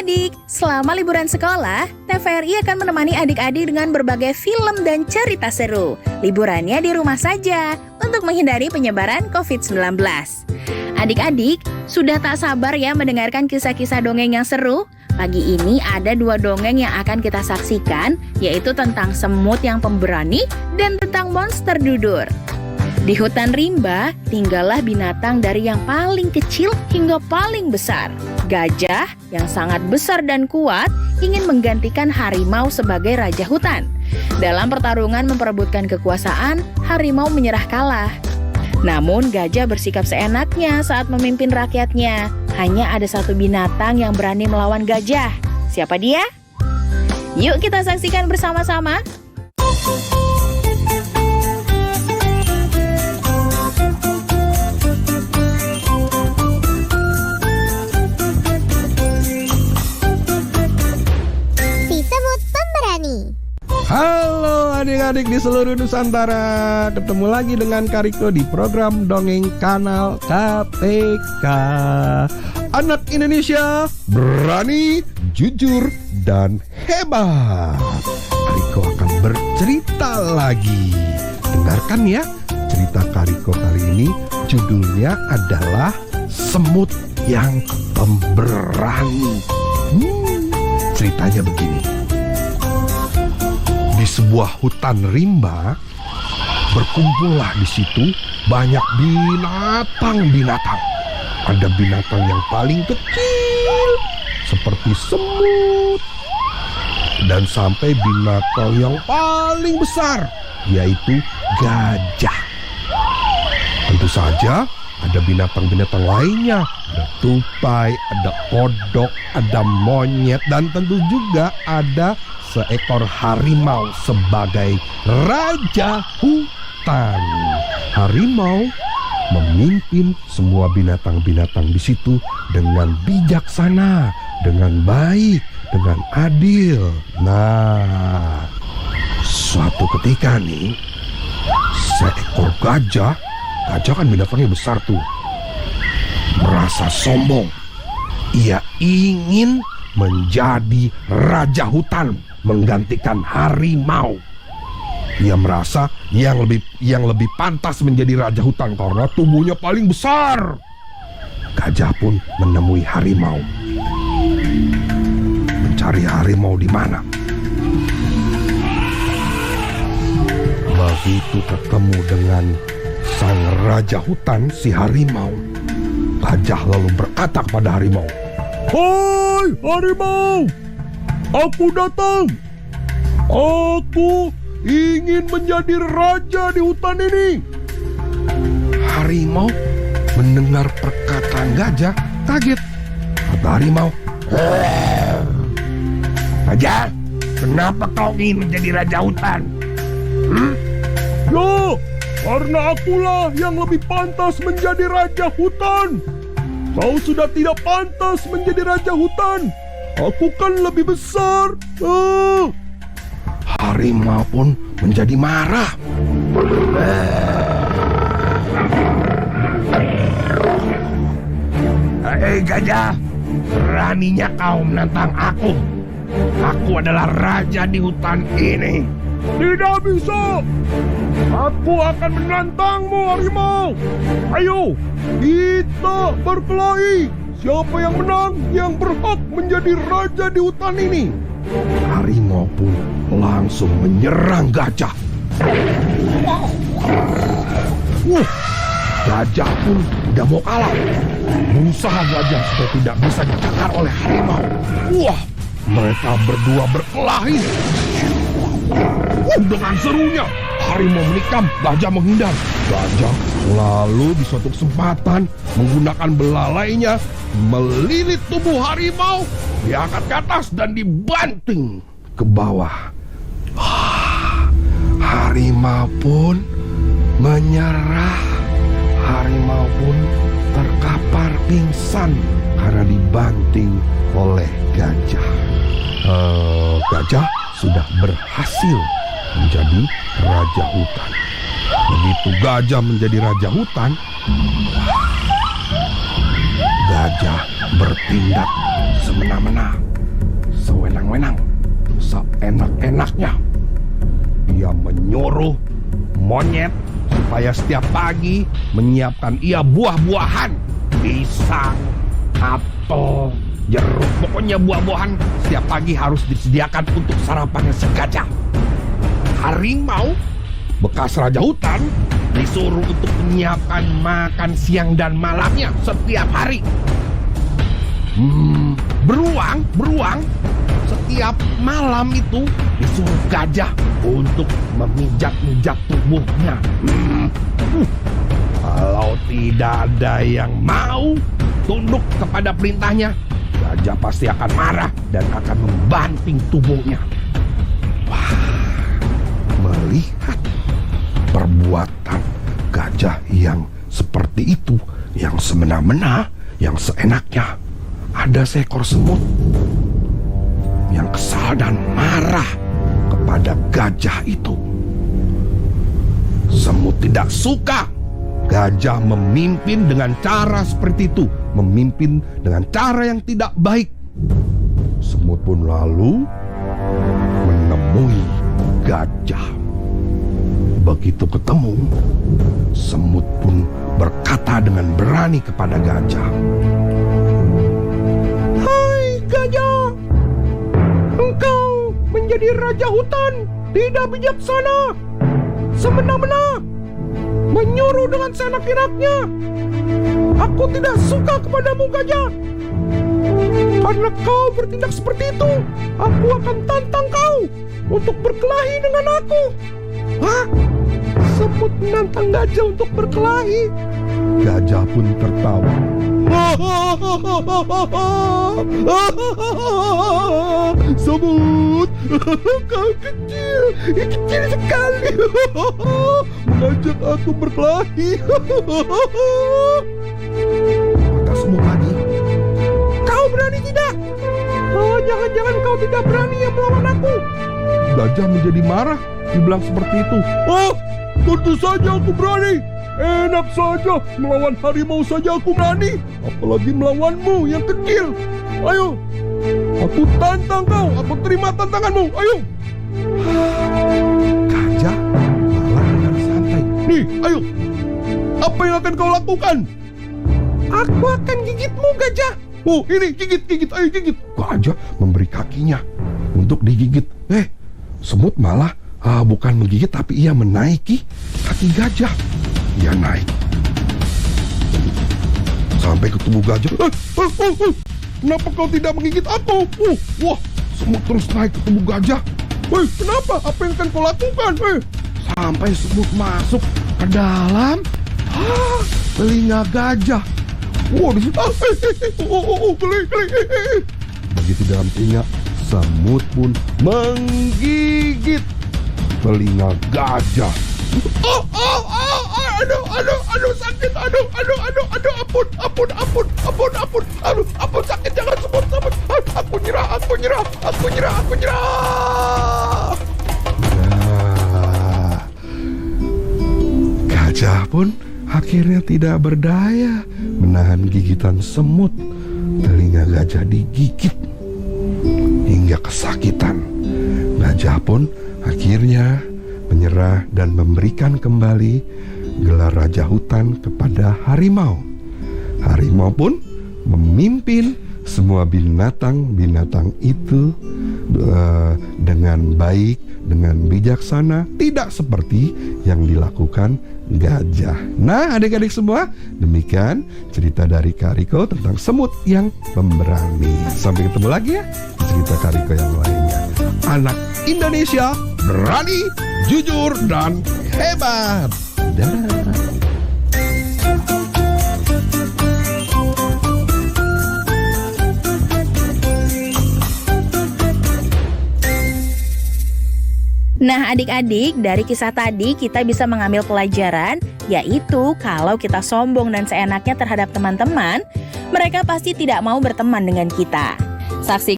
adik-adik, selama liburan sekolah, TVRI akan menemani adik-adik dengan berbagai film dan cerita seru. Liburannya di rumah saja untuk menghindari penyebaran COVID-19. Adik-adik, sudah tak sabar ya mendengarkan kisah-kisah dongeng yang seru? Pagi ini ada 2 dongeng yang akan kita saksikan, yaitu tentang semut yang pemberani dan tentang monster dudur. Di hutan rimba, tinggallah binatang dari yang paling kecil hingga paling besar. Gajah yang sangat besar dan kuat ingin menggantikan harimau sebagai raja hutan. Dalam pertarungan memperebutkan kekuasaan, harimau menyerah kalah. Namun gajah bersikap seenaknya saat memimpin rakyatnya. Hanya ada satu binatang yang berani melawan gajah. Siapa dia? Yuk kita saksikan bersama-sama. Halo adik-adik di seluruh Nusantara, ketemu lagi dengan Kariko di program Dongeng Kanal KPK. Anak Indonesia berani, jujur, dan hebat. Kariko akan bercerita lagi. Dengarkan ya, cerita Kariko kali ini judulnya adalah Semut yang Pemberani. Ceritanya begini. Di sebuah hutan rimba, berkumpullah di situ banyak binatang-binatang. Ada binatang yang paling kecil, seperti semut, dan sampai binatang yang paling besar, yaitu gajah. Tentu saja ada binatang-binatang lainnya. Ada tupai, ada kodok, ada monyet, dan tentu juga ada seekor harimau sebagai raja hutan. Harimau memimpin semua binatang-binatang di situ dengan bijaksana, dengan baik, dengan adil. Nah, suatu ketika nih, seekor gajah kan binatangnya besar tuh, merasa sombong. Ia ingin menjadi raja hutan, menggantikan harimau. Ia merasa yang lebih pantas menjadi raja hutan karena tubuhnya paling besar. Gajah pun menemui harimau. Mencari harimau di mana? Begitu ketemu dengan sang raja hutan, si harimau, gajah lalu berkata kepada harimau, "Hai harimau, aku datang. Aku ingin menjadi raja di hutan ini." Harimau mendengar perkataan gajah kaget. Kata harimau, "Gajah, kenapa kau ingin menjadi raja hutan?" "Ya, karena akulah yang lebih pantas menjadi raja hutan. Kau sudah tidak pantas menjadi raja hutan. Aku kan lebih besar." Harimau pun menjadi marah. "Hei gajah, beraninya kau menantang aku. Aku adalah raja di hutan ini." "Tidak bisa. Aku akan menantangmu, harimau. Ayo, kita berkelahi. Siapa yang menang, yang berhak menjadi raja di hutan ini." Harimau pun langsung menyerang gajah. Gajah pun tidak mau kalah. Berusaha gajah supaya tidak bisa dicakar oleh harimau. Mereka berdua berkelahi. Dengan serunya, harimau menikam, gajah menghindar. Gajah lalu di suatu kesempatan menggunakan belalainya melilit tubuh harimau, diangkat ke atas dan dibanting ke bawah. Harimau pun menyerah. Harimau pun terkapar pingsan karena dibanting oleh gajah. Gajah sudah berhasil menjadi raja hutan. Begitu gajah menjadi raja hutan, gajah bertindak semena-mena. sewenang-wenang, seenak-enaknya. Dia menyuruh monyet supaya setiap pagi menyiapkan ia buah-buahan, pisang, apel, jeruk, pokoknya buah-buahan setiap pagi harus disediakan untuk sarapannya si gajah. Harimau, bekas raja hutan, disuruh untuk menyiapkan makan siang dan malamnya setiap hari. Beruang, setiap malam itu disuruh gajah untuk memijat-mijat tubuhnya. Kalau tidak ada yang mau tunduk kepada perintahnya, gajah pasti akan marah dan akan membanting tubuhnya. Wah, melihat perbuatan gajah yang seperti itu, yang semena-mena, yang seenaknya, ada seekor semut yang kesal dan marah kepada gajah itu. Semut tidak suka gajah memimpin dengan cara seperti itu, memimpin dengan cara yang tidak baik. Semut pun lalu menemui gajah. Begitu ketemu, semut pun berkata dengan berani kepada gajah, "Hai gajah, engkau menjadi raja hutan tidak bijaksana, semena-mena, menyuruh dengan seenak-enaknya. Aku tidak suka kepadamu gajah. Karena kau bertindak seperti itu, aku akan tantang kau untuk berkelahi dengan aku." Hah? Semut menantang gajah untuk berkelahi. Gajah pun tertawa. Semut, kau kecil sekali, mengajak aku berkelahi. Kata semut lagi, "Kau berani tidak? Oh, jangan-jangan kau tidak berani yang melawan aku." Gajah menjadi marah, dibilang seperti itu. "Oh, tentu saja aku berani. Enak saja, melawan harimau saja aku berani, apalagi melawanmu yang kecil. Ayo, aku tantang kau, aku terima tantanganmu, ayo." Gajah malah dengan santai. "Nih, ayo, apa yang akan kau lakukan?" "Aku akan gigitmu gajah." "Oh, ini gigit, ayo gigit." Gajah memberi kakinya untuk digigit. Semut malah bukan menggigit, tapi ia menaiki kaki gajah. Ia naik sampai ke tubuh gajah. Kenapa kau tidak menggigit aku?" Wah, semut terus naik ke tubuh gajah. Kenapa? Apa yang akan kau lakukan? Sampai semut masuk ke dalam telinga gajah. Geli. Begitu dalam telinga, semut pun menggigit telinga gajah. Aduh, sakit, aduh, ampun, sakit, jangan semut, aku nyerah. Gajah pun akhirnya tidak berdaya menahan gigitan semut. Telinga gajah digigit hingga kesakitan. Gajah pun akhirnya menyerah dan memberikan kembali gelar raja hutan kepada harimau. Harimau pun memimpin semua binatang-binatang itu dengan baik, dengan bijaksana, tidak seperti yang dilakukan gajah. Nah, adik-adik semua, demikian cerita dari Kak Riko tentang semut yang pemberani. Sampai ketemu lagi ya cerita Kak Riko yang lainnya. Anak Indonesia berani, jujur, dan hebat. Dadah. Nah adik-adik, dari kisah tadi kita bisa mengambil pelajaran, yaitu kalau kita sombong dan seenaknya terhadap teman-teman, mereka pasti tidak mau berteman dengan kita. Saksikan